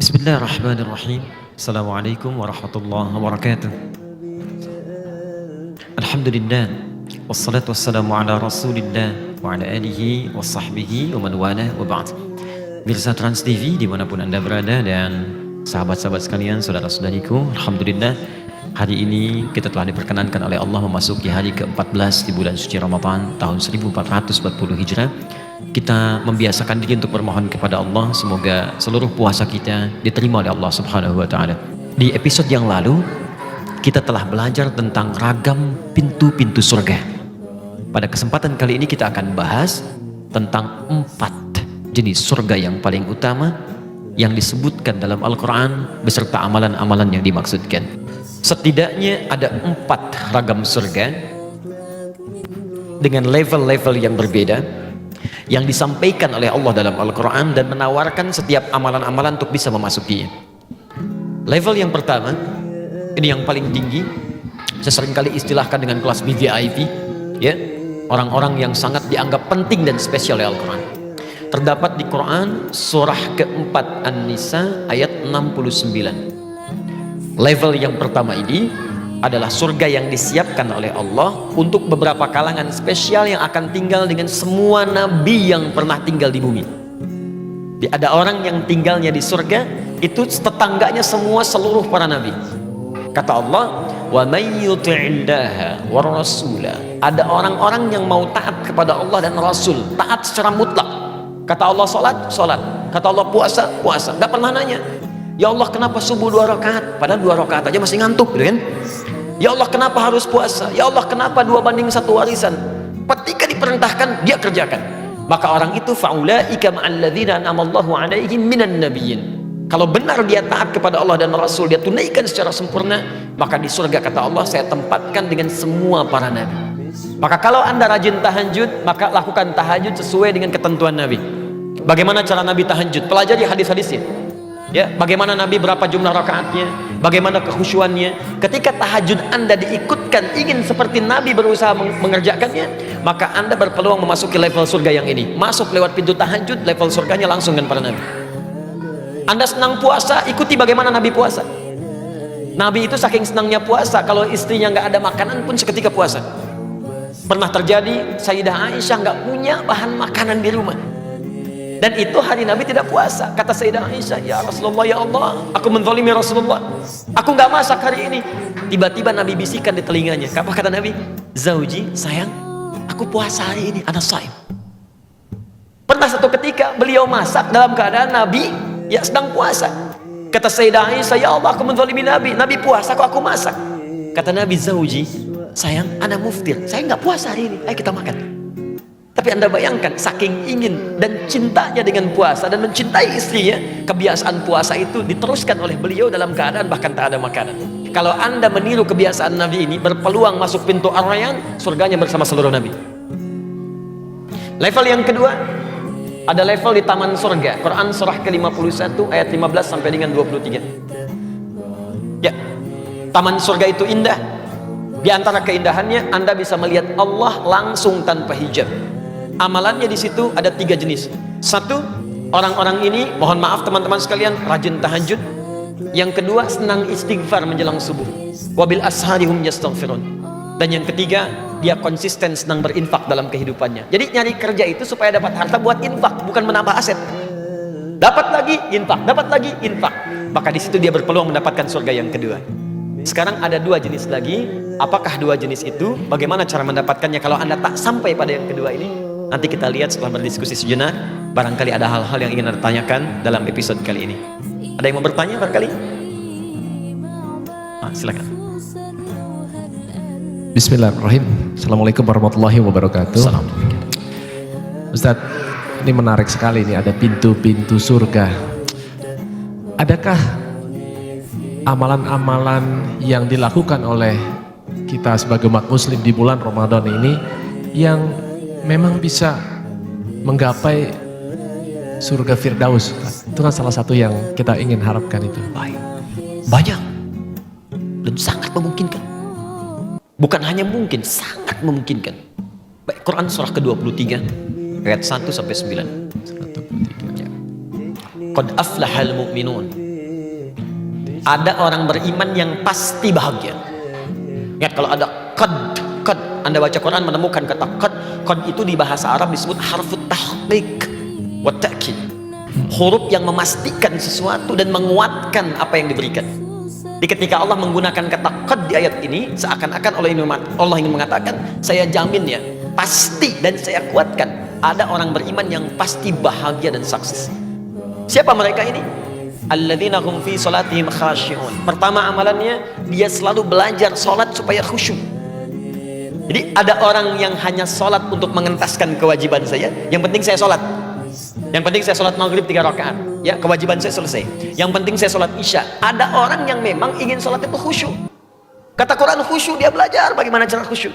Bismillahirrahmanirrahim. Assalamualaikum warahmatullahi wabarakatuh. Alhamdulillah. Wassalatu wassalamu ala rasulillah wa ala alihi wa sahbihi wa man wala wa ba'd. Mirsa Trans TV dimanapun anda berada dan sahabat-sahabat sekalian, saudara-saudariku, Alhamdulillah hari ini kita telah diperkenankan oleh Allah memasuki hari ke-14 di bulan suci Ramadan tahun 1440 Hijrah. Kita membiasakan diri untuk bermohon kepada Allah semoga seluruh puasa kita diterima oleh Allah Subhanahu wa taala. Di episode yang lalu kita telah belajar tentang ragam pintu-pintu surga. Pada kesempatan kali ini kita akan bahas tentang 4 jenis surga yang paling utama yang disebutkan dalam Al-Quran beserta amalan-amalan yang dimaksudkan. Setidaknya ada 4 ragam surga dengan level-level yang berbeda yang disampaikan oleh Allah dalam Al-Quran dan menawarkan setiap amalan-amalan untuk bisa memasukinya. Level yang pertama, ini yang paling tinggi, saya seringkali istilahkan dengan kelas VVIP, ya, orang-orang yang sangat dianggap penting dan spesial oleh Al-Quran. Terdapat di Quran surah keempat An-Nisa ayat 69. Level yang pertama ini adalah surga yang disiapkan oleh Allah untuk beberapa kalangan spesial yang akan tinggal dengan semua nabi yang pernah tinggal di bumi. Ada orang yang tinggalnya di surga itu tetangganya semua seluruh para nabi. Kata Allah, wa may yuti'illaha war rasula. Ada orang-orang yang mau taat kepada Allah dan Rasul, taat secara mutlak. Kata Allah salat, salat. Kata Allah puasa, puasa. Enggak pernah nanya, ya Allah kenapa subuh 2 rakaat? Padahal 2 rakaat aja masih ngantuk, gitu kan? Ya Allah kenapa harus puasa? Ya Allah kenapa 2:1 warisan? Ketika diperintahkan dia kerjakan. Maka orang itu faulaika ma'alladzina an'amallahu 'alaihim minan nabiyyin. Kalau benar dia taat kepada Allah dan Rasul, dia tunaikan secara sempurna, maka di surga kata Allah saya tempatkan dengan semua para nabi. Maka kalau anda rajin tahajud, maka lakukan tahajud sesuai dengan ketentuan Nabi. Bagaimana cara Nabi tahajud? Pelajari hadis-hadisnya. Ya, bagaimana Nabi berapa jumlah rakaatnya, bagaimana kekhusyuannya. Ketika tahajud anda diikutkan ingin seperti Nabi berusaha mengerjakannya, maka anda berpeluang memasuki level surga yang ini. Masuk lewat pintu tahajud, level surganya langsung dengan para Nabi. Anda senang puasa, ikuti bagaimana Nabi puasa. Nabi itu saking senangnya puasa, kalau istrinya nggak ada makanan pun seketika puasa. Pernah terjadi Sayyidah Aisyah nggak punya bahan makanan di rumah, dan itu hari Nabi tidak puasa. Kata Sayyidah Aisyah, ya Rasulullah, ya Allah, aku menzalimi Rasulullah, aku nggak masak hari ini. Tiba-tiba Nabi bisikan di telinganya. Apa kata Nabi? Zauji, sayang, aku puasa hari ini, ana shaim. Pernah satu ketika beliau masak dalam keadaan Nabi ya sedang puasa. Kata Sayyidah Aisyah, ya Allah, aku menzalimi Nabi, Nabi puasa kok aku masak. Kata Nabi, zauji, sayang, ana muftir, saya nggak puasa hari ini, ayo kita makan. Tapi anda bayangkan, saking ingin dan cintanya dengan puasa dan mencintai istrinya, kebiasaan puasa itu diteruskan oleh beliau dalam keadaan bahkan tak ada makanan. Kalau anda meniru kebiasaan Nabi ini, berpeluang masuk pintu Ar-Rayyan, surganya bersama seluruh Nabi. Level yang kedua, ada level di taman surga. Quran surah ke-51 ayat 15 sampai dengan 23. Ya, taman surga itu indah. Di antara keindahannya, anda bisa melihat Allah langsung tanpa hijab. Amalannya di situ ada 3 jenis. Satu, orang-orang ini, mohon maaf teman-teman sekalian, rajin tahajud. Yang kedua, senang istighfar menjelang subuh. Wabil asharihum yastaghfirun. Dan yang ketiga, dia konsisten senang berinfak dalam kehidupannya. Jadi nyari kerja itu supaya dapat harta buat infak, bukan menambah aset. Dapat lagi infak, dapat lagi infak. Maka di situ dia berpeluang mendapatkan surga yang kedua. Sekarang ada 2 jenis lagi. Apakah 2 jenis itu? Bagaimana cara mendapatkannya kalau anda tak sampai pada yang kedua ini? Nanti kita lihat setelah berdiskusi sejenak. Barangkali ada hal-hal yang ingin anda tanyakan dalam episode kali ini. Ada yang mau bertanya barangkali? Silakan. Bismillahirrahmanirrahim. Assalamualaikum warahmatullahi wabarakatuh. Assalamualaikum. Ustaz, ini menarik sekali, ini ada pintu-pintu surga. Adakah amalan-amalan yang dilakukan oleh kita sebagai umat muslim di bulan Ramadan ini yang memang bisa menggapai surga Firdaus? Itu kan salah satu yang kita ingin harapkan itu. Baik. Banyak dan sangat memungkinkan. Bukan hanya mungkin, sangat memungkinkan. Baik, Quran surah ke-23 ayat 1 sampai 9. 123. Qad aflahal mu'minun. Ada orang beriman yang pasti bahagia. Ingat kalau ada qad, Anda baca Quran menemukan kata qad itu di bahasa Arab disebut harfut tahqiq wa ta'kid. Huruf yang memastikan sesuatu dan menguatkan apa yang diberikan. Jadi ketika Allah menggunakan kata qad di ayat ini, seakan-akan Allah ingin mengatakan, saya jamin ya, pasti dan saya kuatkan ada orang beriman yang pasti bahagia dan sukses. Siapa mereka ini? Alladzina hum fi salatihim khashi'un. Pertama amalannya, dia selalu belajar salat supaya khusyuk. Jadi ada orang yang hanya salat untuk mengentaskan kewajiban saya, yang penting saya salat. Yang penting saya sholat maghrib 3 rakaat, ya kewajiban saya selesai. Yang penting saya sholat isya. Ada orang yang memang ingin sholat itu khusyuk. Kata Quran khusyuk, dia belajar bagaimana cara khusyuk.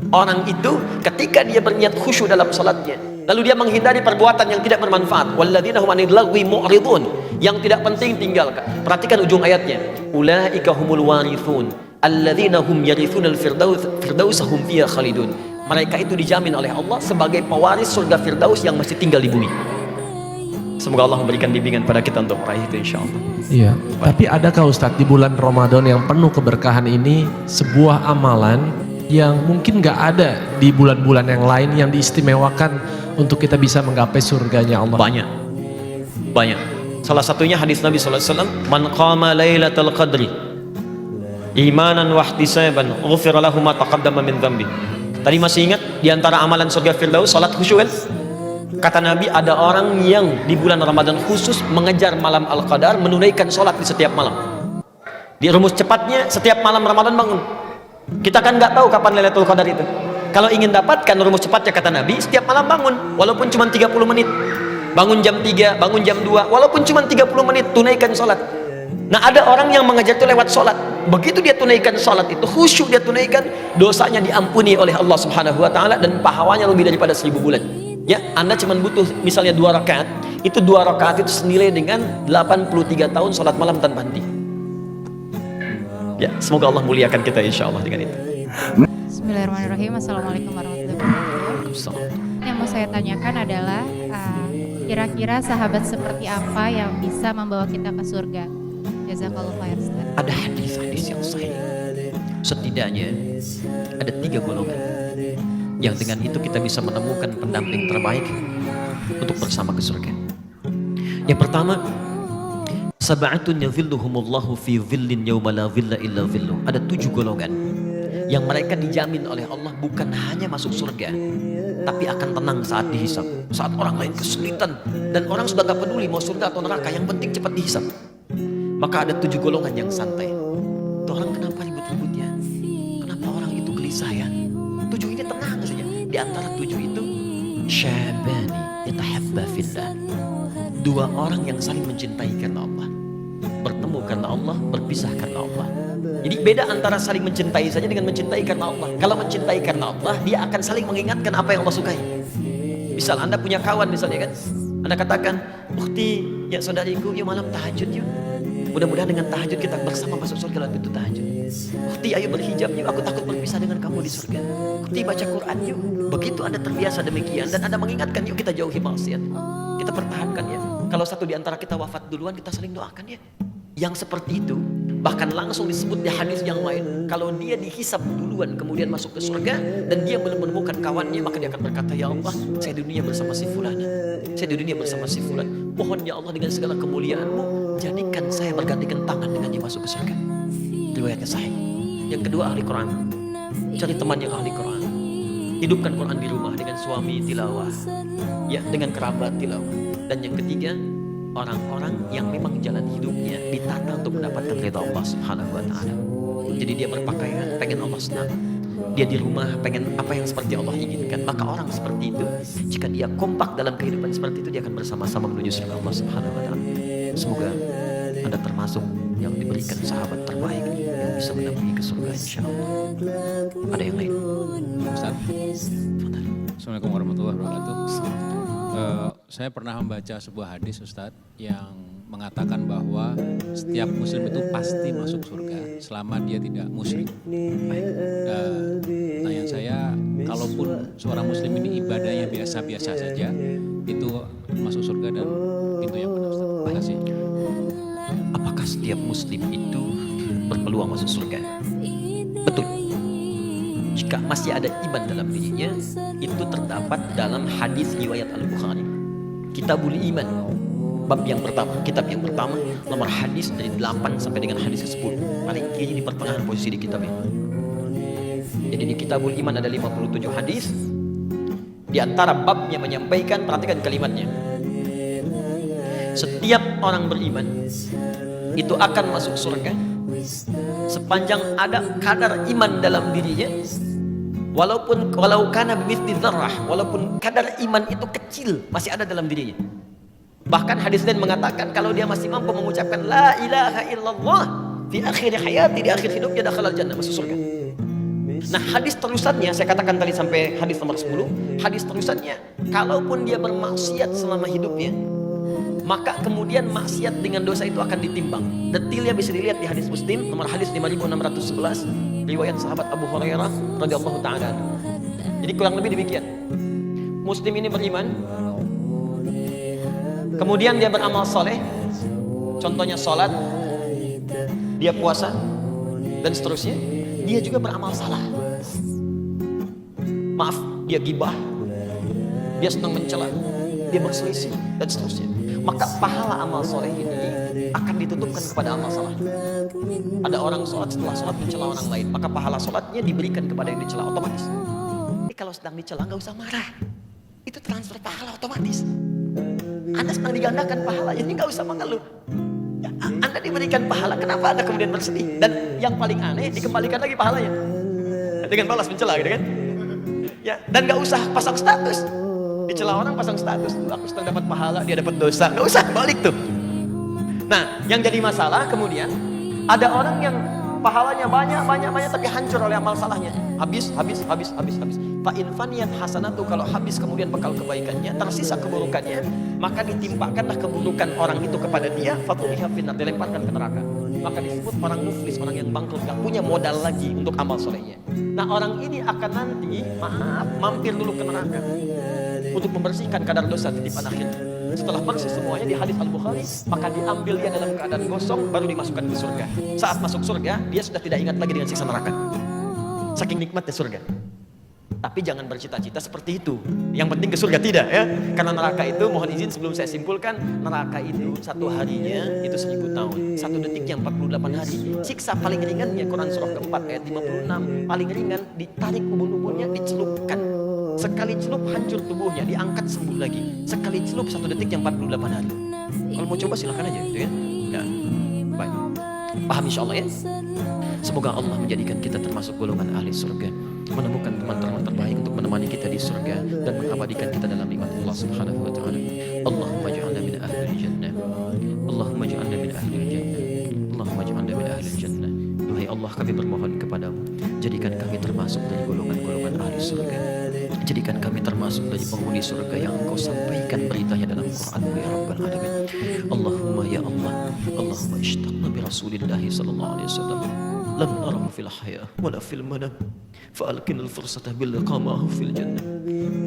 Orang itu ketika dia berniat khusyuk dalam sholatnya, lalu dia menghindari perbuatan yang tidak bermanfaat. Walladzina hum 'anil lagwi mu'ridun. Yang tidak penting tinggalkan. Perhatikan ujung ayatnya. Ulaika humul warithun alladzina hum yarithunal firdaus hum fiha khalidun. Mereka itu dijamin oleh Allah sebagai pewaris surga Firdaus yang masih tinggal di bumi. Semoga Allah memberikan bimbingan pada kita untuk meraih itu, insya Allah. Iya. Tapi adakah Ustadz di bulan Ramadan yang penuh keberkahan ini sebuah amalan yang mungkin gak ada di bulan-bulan yang lain yang diistimewakan untuk kita bisa menggapai surganya Allah? Banyak. Salah satunya hadis Nabi SAW, man qama lailatul qadri imanan wa ihtisaban ghufira lahu ma taqaddama min dhanbi. Tadi masih ingat di antara amalan surga Firdaus salat khusyuk kan? Kata Nabi, ada orang yang di bulan Ramadan khusus mengejar malam Al-Qadar, menunaikan sholat di setiap malam. Di rumus cepatnya, setiap malam Ramadan bangun. Kita kan nggak tahu kapan Lailatul Qadar itu. Kalau ingin dapatkan rumus cepatnya, kata Nabi, setiap malam bangun, walaupun cuma 30 menit. Bangun jam 3, bangun jam 2, walaupun cuma 30 menit, tunaikan sholat. Nah, ada orang yang mengejar itu lewat sholat. Begitu dia tunaikan sholat itu, khusyuk dia tunaikan, dosanya diampuni oleh Allah Subhanahu wa Ta'ala, dan pahalanya lebih daripada 1000 bulan. Ya, Anda cuma butuh misalnya 2 rakaat, itu 2 rakaat itu senilai dengan 83 tahun sholat malam tanpa henti. Ya, semoga Allah muliakan kita insya Allah dengan itu. Bismillahirrahmanirrahim. Assalamualaikum warahmatullahi wabarakatuh. Yang mau saya tanyakan adalah kira-kira sahabat seperti apa yang bisa membawa kita ke surga? Jazakallahu khairan, Ustaz. Ada hadis-hadis yang sahih. Setidaknya ada 3 golongan yang dengan itu kita bisa menemukan pendamping terbaik untuk bersama ke surga. Yang pertama, sab'atun yadhilluhumullahu fi dhillin yawma la dhilla illa dhilluh. Ada 7 golongan yang mereka dijamin oleh Allah bukan hanya masuk surga, tapi akan tenang saat dihisab. Saat orang lain kesulitan dan orang sudah gak peduli mau surga atau neraka, yang penting cepat dihisab. Maka ada 7 golongan yang santai. Itu orang kenapa ribut-ribut ya? Kenapa orang itu gelisah ya? 7 ini tenang saja. Di antara 7 itu, syabani yatahabba fillah. 2 orang yang saling mencintai karena Allah, bertemu karena Allah, berpisah karena Allah. Jadi beda antara saling mencintai saja dengan mencintai karena Allah. Kalau mencintai karena Allah, dia akan saling mengingatkan apa yang Allah sukai. Misal Anda punya kawan misalnya kan, Anda katakan, ukhti, ya saudariku, yuk malam tahajud yuk. Mudah-mudahan dengan tahajud kita bersama masuk surga lewat pintu tahajud. Ukhti, ayo berhijab yuk, aku takut berpisah dengan kamu di surga. Ukhti, baca Quran yuk. Begitu Anda terbiasa demikian dan Anda mengingatkan, yuk kita jauhi maksiat. Kita pertahankan ya. Kalau satu di antara kita wafat duluan, kita saling doakan ya. Yang seperti itu bahkan langsung disebut di hadis yang lain, kalau dia dihisab duluan kemudian masuk ke surga dan dia belum menemukan kawannya, maka dia akan berkata, ya Allah, saya di dunia bersama si fulan, saya di dunia bersama si fulan, mohon ya Allah dengan segala kemuliaan-Mu jadikan saya bergandengan tangan dengan dia masuk ke surga. Riwayatnya sahih. Yang kedua, ahli Quran. Cari teman yang ahli Quran, hidupkan Quran di rumah dengan suami tilawah, ya, dengan kerabat tilawah. Dan yang ketiga, orang-orang yang memang jalan hidupnya ditata untuk mendapatkan ridha Allah Subhanahu wa Ta'ala. Jadi dia berpakaian pengen Allah senang, dia di rumah pengen apa yang seperti Allah inginkan. Maka orang seperti itu, jika dia kompak dalam kehidupan seperti itu, dia akan bersama-sama menuju surga Allah Subhanahu wa Ta'ala. Semoga Anda termasuk yang diberikan sahabat terbaik yang bisa mendampingi ke surga insyaallah. Ada yang lain? Ustaz. Assalamualaikum warahmatullahi wabarakatuh. Saya pernah membaca sebuah hadis, Ustadz, yang mengatakan bahwa setiap muslim itu pasti masuk surga selama dia tidak musyrik. Pertanyaan saya, kalaupun seorang muslim ini ibadahnya biasa-biasa saja, itu masuk surga dan pintu yang benar, Ustadz. Terima kasih. Apakah setiap muslim itu berpeluang masuk surga. Betul. Jika masih ada iman dalam dirinya, itu terdapat dalam hadis riwayat Al-Bukhari. Kitabul Iman, bab yang pertama, kitab yang pertama, nomor hadis dari 8 sampai dengan hadis ke-10. Paling kiri di pertengahan posisi di kitab ini. Jadi di Kitabul Iman ada 57 hadis. Di antara babnya menyampaikan, perhatikan kalimatnya. Setiap orang beriman itu akan masuk surga sepanjang ada kadar iman dalam dirinya. Walau kana bimithli dzarrah, walaupun kadar iman itu kecil masih ada dalam dirinya. Bahkan hadis lain mengatakan kalau dia masih mampu mengucapkan la ilaha illallah fi akhir hayati, di akhir hidupnya dakhalal jannah, masuk surga. Nah, hadis terusannya saya katakan tadi sampai hadis nomor 10. Hadis terusannya, kalaupun dia bermaksiat selama hidupnya, maka kemudian maksiat dengan dosa itu akan ditimbang. Detailnya bisa dilihat di hadis Muslim nomor hadis 5611, riwayat sahabat Abu Hurairah radhiyallahu taala. Jadi kurang lebih demikian. Muslim ini beriman, kemudian dia beramal soleh, contohnya sholat, dia puasa, dan seterusnya. Dia juga beramal salah. Maaf, dia gibah, dia senang mencela, dia berselisih, dan seterusnya. Maka pahala amal soleh ini akan ditutupkan kepada amal salah. Ada orang sholat, setelah sholat mencela orang lain, maka pahala sholatnya diberikan kepada yang dicela otomatis. Tapi kalau sedang dicela nggak usah marah, itu transfer pahala otomatis. Anda sedang digandakan pahalanya, ini nggak usah mengeluh. Ya, Anda diberikan pahala, kenapa Anda kemudian bersedih? Dan yang paling aneh, dikembalikan lagi pahalanya dengan balas mencela, gitu kan? Ya, dan nggak usah pasang status. Dicela orang pasang status, aku sedang dapat pahala, dia dapat dosa, nggak usah balik tuh. Nah, yang jadi masalah kemudian ada orang yang pahalanya banyak tapi hancur oleh amal salahnya. Habis. Fa in faniyat hasanatu, kalau habis kemudian bekal kebaikannya, tersisa keburukannya, maka ditimpakanlah keburukan orang itu kepada dia, fatuliha finnar, dilemparkan ke neraka. Maka disebut orang muflis, orang yang bangkrut, gak punya modal lagi untuk amal solehnya. Nah, orang ini akan nanti mampir dulu ke neraka untuk membersihkan kadar dosa titipan akhir. Setelah bersih semuanya di hadis Al-Bukhari, maka diambil dia dalam keadaan gosong, baru dimasukkan ke surga. Saat masuk surga, dia sudah tidak ingat lagi dengan siksa neraka. Saking nikmatnya surga. Tapi jangan bercita-cita seperti itu. Yang penting ke surga tidak, ya. Karena neraka itu, mohon izin sebelum saya simpulkan, neraka itu satu harinya itu 1000 tahun, satu detiknya 48 hari. Siksa paling ringannya, Quran surah keempat ayat 56, paling ringan, ditarik ubun-ubunnya, dicelupkan. Sekali celup hancur tubuhnya, diangkat sembuh lagi. Sekali celup satu detiknya 48 hari. Kalau mau coba silakan aja, gitu ya. Ya, baik. Paham insyaallah ya. Semoga Allah menjadikan kita termasuk golongan ahli surga, menemukan teman-teman terbaik untuk menemani kita di surga dan mengabadikan kita dalam nikmat Allah Subhanahu wa taala. Allahumma ij'alna min ahli jannah. Allahumma ij'alna min ahli jannah. Allahumma ij'alna min ahli jannah. Wahai Allah, kami bermohon kepadamu, jadikan kami termasuk dari golongan-golongan ahli surga. Jadikan kami termasuk dari penghuni surga yang Engkau sampaikan beritanya dalam Quran-Mu ya Rabbal Alamin. Allahumma ya Allah, Allahumma ishtaqna bi Rasulillah sallallahu alaihi wasallam. Lam narahu fil hayah wala fil manam, fa'alqinal fursata bil liqamahu fil jannah.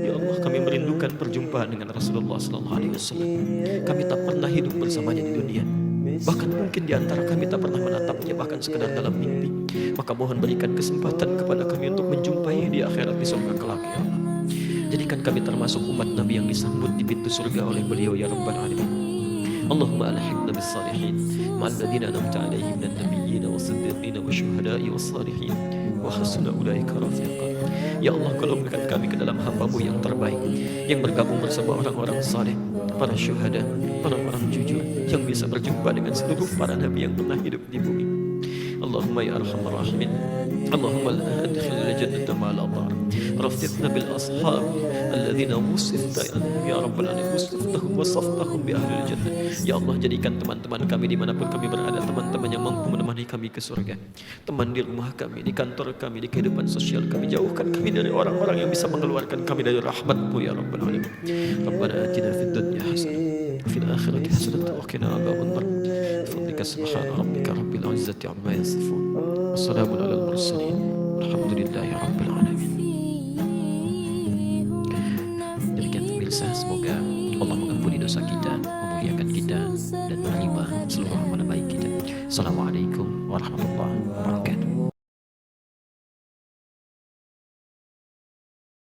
Ya Allah, kami merindukan perjumpaan dengan Rasulullah sallallahu alaihi wasallam. Kami tak pernah hidup bersamanya di dunia. Bahkan mungkin di antara kami tak pernah menatapnya, bahkan sekedar dalam mimpi. Maka mohon berikan kesempatan kepada kami untuk menjumpai di akhirat di surga kelak ya Allah. Jadikan kami termasuk umat Nabi yang disambut di pintu surga oleh beliau ya Rabbal Alamin. Allahumma alhiqna bis salihin ma'al ladzina an'amta 'alaihim minan nabiyyin was-siddiqin wasyuhada'i was-salihin wa hasuna ulaika rafiqa. Ya Allah, golongkan kami ke dalam hamba-Mu yang terbaik, yang bergabung bersama orang-orang saleh, para syuhada, orang-orang jujur yang bisa berjumpa dengan seluruh para nabi yang pernah hidup di bumi. Allahumma ya arhamar rahimin, Allahumma adkhilna jannata ma'al abrar, rafiqna bil ashab alladzina wusifta ya rabbal alamin, wusiftahum wasaftahum bi ahlil jannah. Ya Allah, jadikan teman-teman kami dimanapun kami berada, teman-teman yang mampu menemani kami ke surga, teman di rumah kami, di kantor kami, di kehidupan sosial kami. Jauhkan kami dari orang-orang yang bisa mengeluarkan kami dari rahmat-Mu ya rabbal alamin. Rabbana atina fid dunya hasanah fil akhirati hasanah wa qina adzabannar. Bifadlika subhana rabbika rabbil izzati amma yasifun. Wassalamun alal mursalin. Walhamdulillahi rabbil alamin. Demikian pemirsa, semoga Allah mengampuni dosa kita, memuliakan kita, dan menerima seluruh amal baik kita. Assalamualaikum warahmatullahi wabarakatuh.